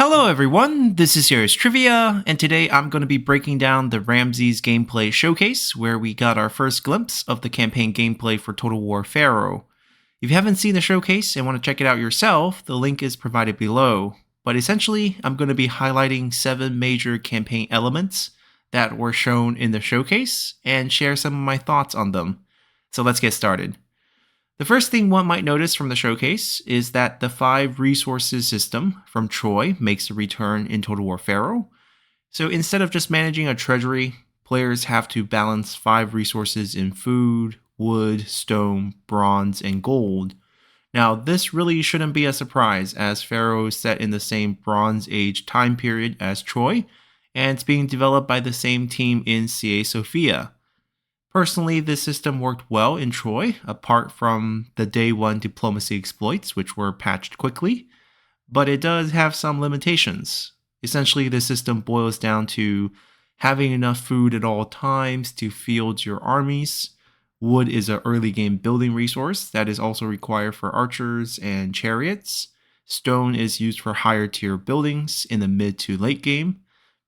Hello everyone, this is Heroes Trivia, and today I'm going to be breaking down the Ramesses gameplay showcase, where we got our first glimpse of the campaign gameplay for Total War Pharaoh. If you haven't seen the showcase and want to check it out yourself, the link is provided below. But essentially, I'm going to be highlighting 7 major campaign elements that were shown in the showcase, and share some of my thoughts on them. So let's get started. The first thing one might notice from the showcase is that the 5 resources system from Troy makes a return in Total War Pharaoh. So instead of just managing a treasury, players have to balance 5 resources in food, wood, stone, bronze, and gold. Now, this really shouldn't be a surprise, as Pharaoh is set in the same Bronze Age time period as Troy, and it's being developed by the same team in CA Sophia. Personally, this system worked well in Troy, apart from the day 1 diplomacy exploits, which were patched quickly, but it does have some limitations. Essentially, the system boils down to having enough food at all times to field your armies. Wood is an early game building resource that is also required for archers and chariots. Stone is used for higher tier buildings in the mid to late game.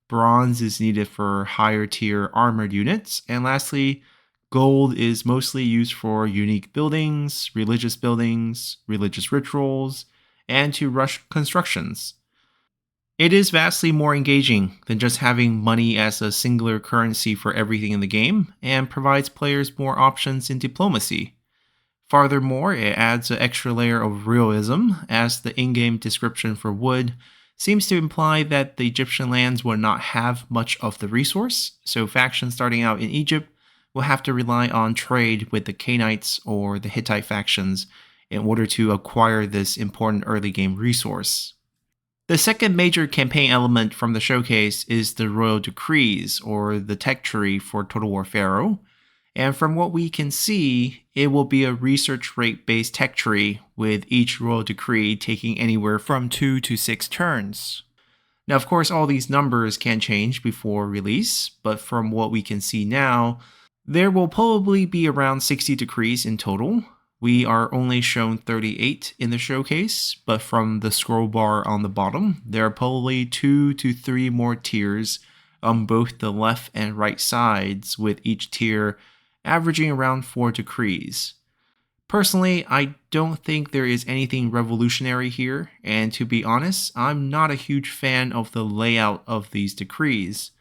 Bronze is needed for higher tier armored units. And lastly, gold is mostly used for unique buildings, religious rituals, and to rush constructions. It is vastly more engaging than just having money as a singular currency for everything in the game, and provides players more options in diplomacy. Furthermore, it adds an extra layer of realism, as the in-game description for wood seems to imply that the Egyptian lands will not have much of the resource, so factions starting out in Egypt will have to rely on trade with the Canaanites or the Hittite factions in order to acquire this important early game resource. The second major campaign element from the showcase is the Royal Decrees, or the tech tree for Total War Pharaoh. And from what we can see, it will be a research rate based tech tree, with each Royal Decree taking anywhere from 2 to 6 turns. Now, of course, all these numbers can change before release, but from what we can see now, there will probably be around 60 decrees in total. We are only shown 38 in the showcase, but from the scroll bar on the bottom, there are probably 2 to 3 more tiers on both the left and right sides, with each tier averaging around 4 decrees. Personally, I don't think there is anything revolutionary here, and to be honest, I'm not a huge fan of the layout of these decrees.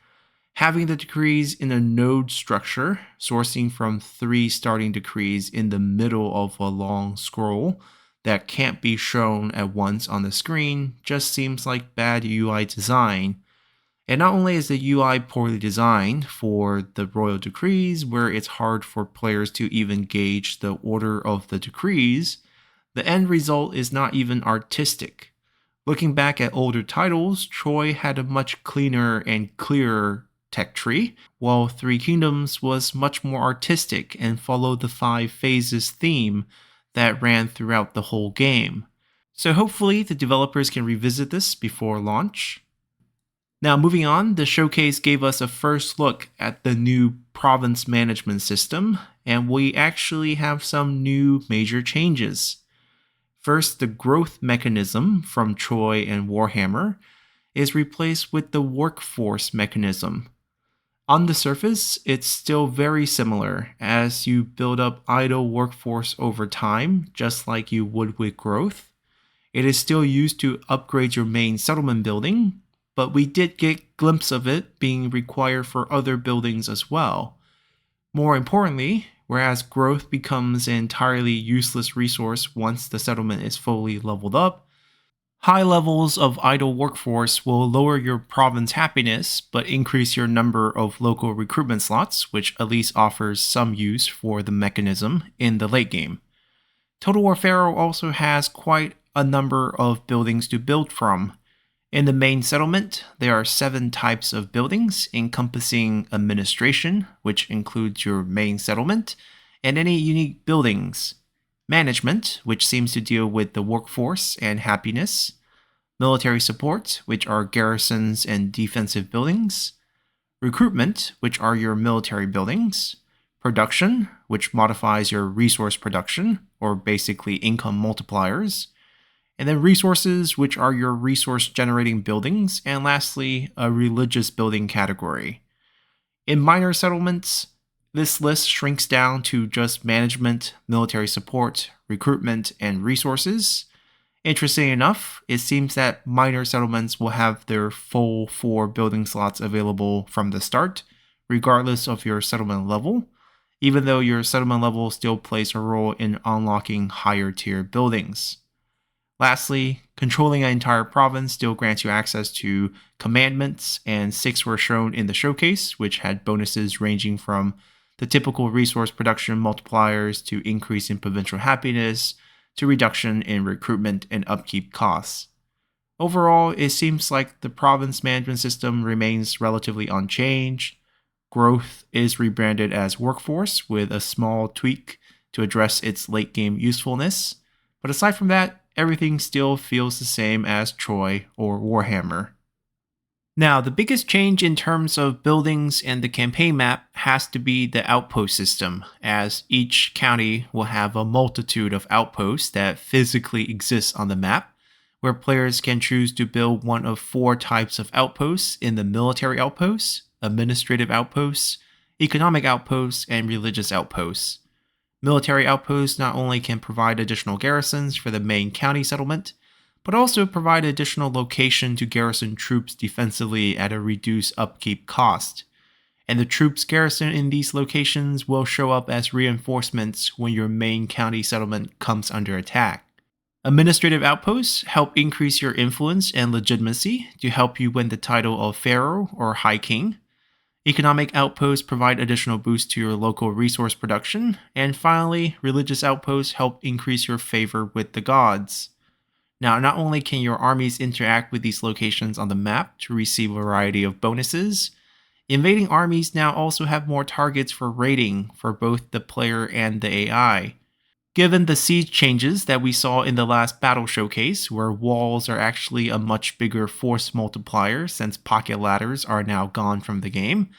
Having the decrees in a node structure, sourcing from 3 starting decrees in the middle of a long scroll that can't be shown at once on the screen, just seems like bad UI design. And not only is the UI poorly designed for the royal decrees, where it's hard for players to even gauge the order of the decrees, the end result is not even artistic. Looking back at older titles, Troy had a much cleaner and clearer tech tree, while Three Kingdoms was much more artistic and followed the 5 phases theme that ran throughout the whole game. So hopefully the developers can revisit this before launch. Now, moving on, the showcase gave us a first look at the new province management system, and we actually have some new major changes. First, the growth mechanism from Troy and Warhammer is replaced with the workforce mechanism. On the surface, it's still very similar, as you build up idle workforce over time, just like you would with growth. It is still used to upgrade your main settlement building, but we did get a glimpse of it being required for other buildings as well. More importantly, whereas growth becomes an entirely useless resource once the settlement is fully leveled up, high levels of idle workforce will lower your province happiness, but increase your number of local recruitment slots, which at least offers some use for the mechanism in the late game. Total War Pharaoh also has quite a number of buildings to build from. In the main settlement, there are 7 types of buildings encompassing administration, which includes your main settlement, and any unique buildings. Management, which seems to deal with the workforce and happiness. Military support, which are garrisons and defensive buildings. Recruitment, which are your military buildings. Production, which modifies your resource production, or basically income multipliers. And then resources, which are your resource generating buildings. And lastly, a religious building category. In minor settlements, this list shrinks down to just management, military support, recruitment, and resources. Interesting enough, it seems that minor settlements will have their full 4 building slots available from the start, regardless of your settlement level, even though your settlement level still plays a role in unlocking higher tier buildings. Lastly, controlling an entire province still grants you access to commandments, and 6 were shown in the showcase, which had bonuses ranging from the typical resource production multipliers to increase in provincial happiness to reduction in recruitment and upkeep costs. Overall, it seems like the province management system remains relatively unchanged. Growth is rebranded as Workforce with a small tweak to address its late game usefulness, but aside from that, everything still feels the same as Troy or Warhammer. Now, the biggest change in terms of buildings and the campaign map has to be the outpost system, as each county will have a multitude of outposts that physically exist on the map, where players can choose to build one of 4 types of outposts in the military outposts, administrative outposts, economic outposts, and religious outposts. Military outposts not only can provide additional garrisons for the main county settlement, but also provide additional location to garrison troops defensively at a reduced upkeep cost. And the troops garrisoned in these locations will show up as reinforcements when your main county settlement comes under attack. Administrative outposts help increase your influence and legitimacy to help you win the title of Pharaoh or High King. Economic outposts provide additional boost to your local resource production. And finally, religious outposts help increase your favor with the gods. Now, not only can your armies interact with these locations on the map to receive a variety of bonuses, invading armies now also have more targets for raiding for both the player and the AI. Given the siege changes that we saw in the last battle showcase, where walls are actually a much bigger force multiplier since pocket ladders are now gone from the game,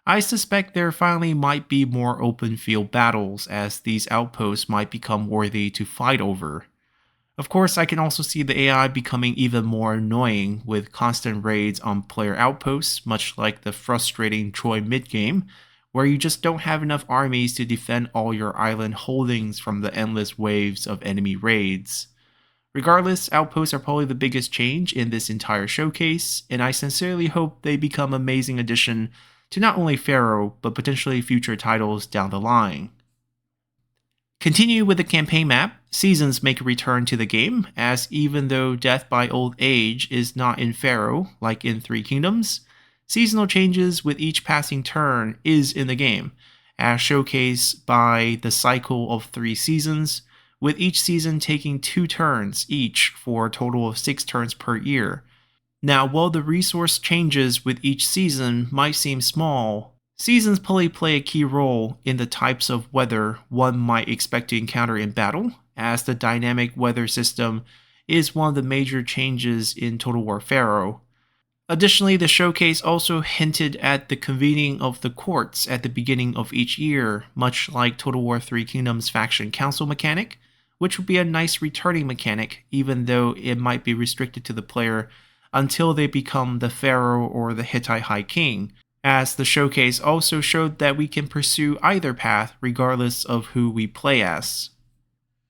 I suspect there finally might be more open field battles as these outposts might become worthy to fight over. Of course, I can also see the AI becoming even more annoying with constant raids on player outposts, much like the frustrating Troy mid-game, where you just don't have enough armies to defend all your island holdings from the endless waves of enemy raids. Regardless, outposts are probably the biggest change in this entire showcase, and I sincerely hope they become an amazing addition to not only Pharaoh, but potentially future titles down the line. Continue with the campaign map. Seasons make a return to the game, as even though death by old age is not in Pharaoh, like in Three Kingdoms, seasonal changes with each passing turn is in the game, as showcased by the cycle of 3 seasons, with each season taking 2 turns each for a total of 6 turns per year. Now, while the resource changes with each season might seem small, seasons probably play a key role in the types of weather one might expect to encounter in battle, as the dynamic weather system is one of the major changes in Total War Pharaoh. Additionally, the showcase also hinted at the convening of the courts at the beginning of each year, much like Total War Three Kingdoms Faction Council mechanic, which would be a nice returning mechanic, even though it might be restricted to the player until they become the Pharaoh or the Hittite High King, as the showcase also showed that we can pursue either path regardless of who we play as.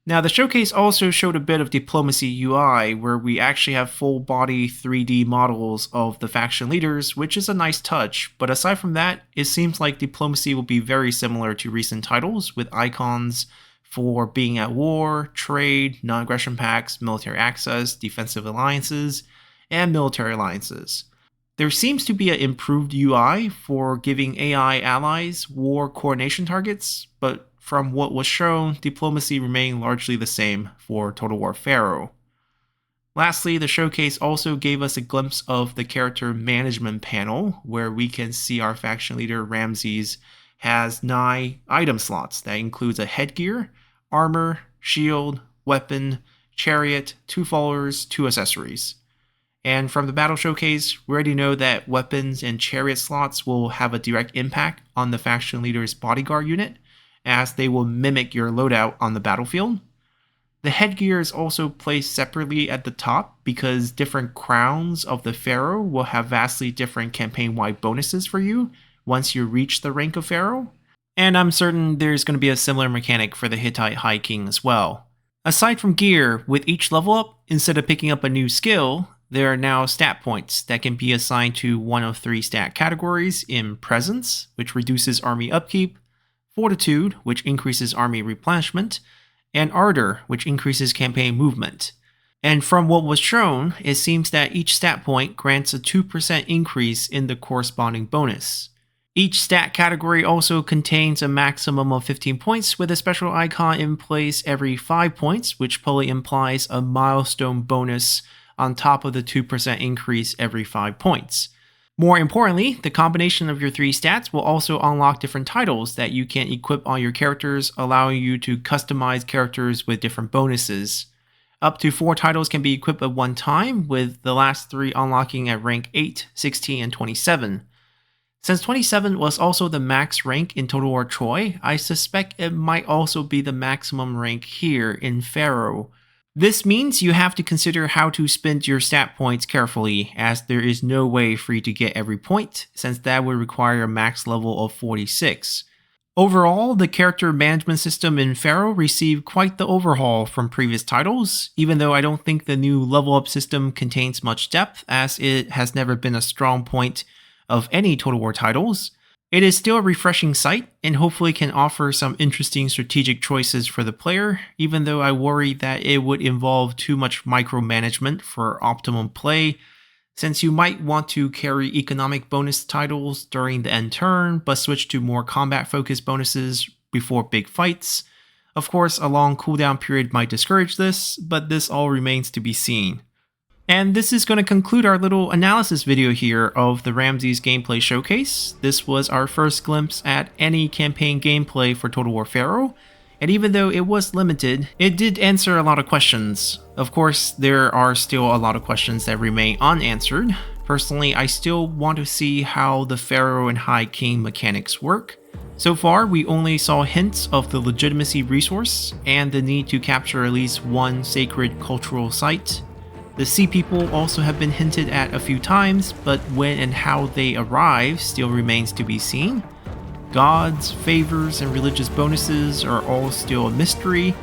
Now, the showcase also showed a bit of diplomacy UI, where we actually have full-body 3D models of the faction leaders, which is a nice touch, but aside from that, it seems like diplomacy will be very similar to recent titles, with icons for being at war, trade, non-aggression pacts, military access, defensive alliances, and military alliances. There seems to be an improved UI for giving AI allies war coordination targets, but from what was shown, diplomacy remained largely the same for Total War Pharaoh. Lastly, the showcase also gave us a glimpse of the character management panel, where we can see our faction leader Ramesses has 9 item slots that includes a headgear, armor, shield, weapon, chariot, 2 followers, 2 accessories. And from the battle showcase, we already know that weapons and chariot slots will have a direct impact on the faction leader's bodyguard unit, as they will mimic your loadout on the battlefield. The headgear is also placed separately at the top because different crowns of the Pharaoh will have vastly different campaign-wide bonuses for you once you reach the rank of Pharaoh. And I'm certain there's going to be a similar mechanic for the Hittite High King as well. Aside from gear, with each level up, instead of picking up a new skill, there are now stat points that can be assigned to one of 3 stat categories in Presence, which reduces army upkeep, Fortitude, which increases army replenishment, and Ardor, which increases campaign movement. And from what was shown, it seems that each stat point grants a 2% increase in the corresponding bonus. Each stat category also contains a maximum of 15 points with a special icon in place every 5 points, which probably implies a milestone bonus on top of the 2% increase every 5 points. More importantly, the combination of your 3 stats will also unlock different titles that you can equip on your characters, allowing you to customize characters with different bonuses. Up to 4 titles can be equipped at one time, with the last 3 unlocking at rank 8, 16, and 27. Since 27 was also the max rank in Total War Troy, I suspect it might also be the maximum rank here in Pharaoh. This means you have to consider how to spend your stat points carefully, as there is no way for you to get every point, since that would require a max level of 46. Overall, the character management system in Pharaoh received quite the overhaul from previous titles, even though I don't think the new level up system contains much depth, as it has never been a strong point of any Total War titles. It is still a refreshing sight, and hopefully can offer some interesting strategic choices for the player, even though I worry that it would involve too much micromanagement for optimum play, since you might want to carry economic bonus titles during the end turn, but switch to more combat-focused bonuses before big fights. Of course, a long cooldown period might discourage this, but this all remains to be seen. And this is going to conclude our little analysis video here of the Ramesses gameplay showcase. This was our first glimpse at any campaign gameplay for Total War Pharaoh, and even though it was limited, it did answer a lot of questions. Of course, there are still a lot of questions that remain unanswered. Personally, I still want to see how the Pharaoh and High King mechanics work. So far, we only saw hints of the legitimacy resource and the need to capture at least one sacred cultural site. The Sea People also have been hinted at a few times, but when and how they arrive still remains to be seen. Gods, favors, and religious bonuses are all still a mystery,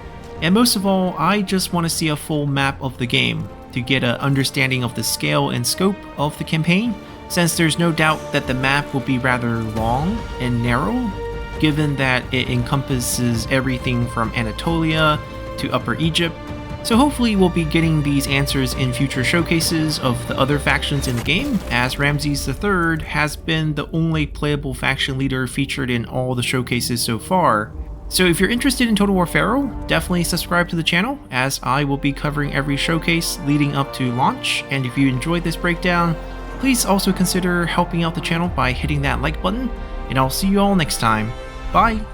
and most of all, I just want to see a full map of the game to get an understanding of the scale and scope of the campaign, since there's no doubt that the map will be rather long and narrow, given that it encompasses everything from Anatolia to Upper Egypt. So hopefully we'll be getting these answers in future showcases of the other factions in the game, as Ramesses III has been the only playable faction leader featured in all the showcases so far. So if you're interested in Total War Pharaoh, definitely subscribe to the channel, as I will be covering every showcase leading up to launch, and if you enjoyed this breakdown, please also consider helping out the channel by hitting that like button, and I'll see you all next time. Bye!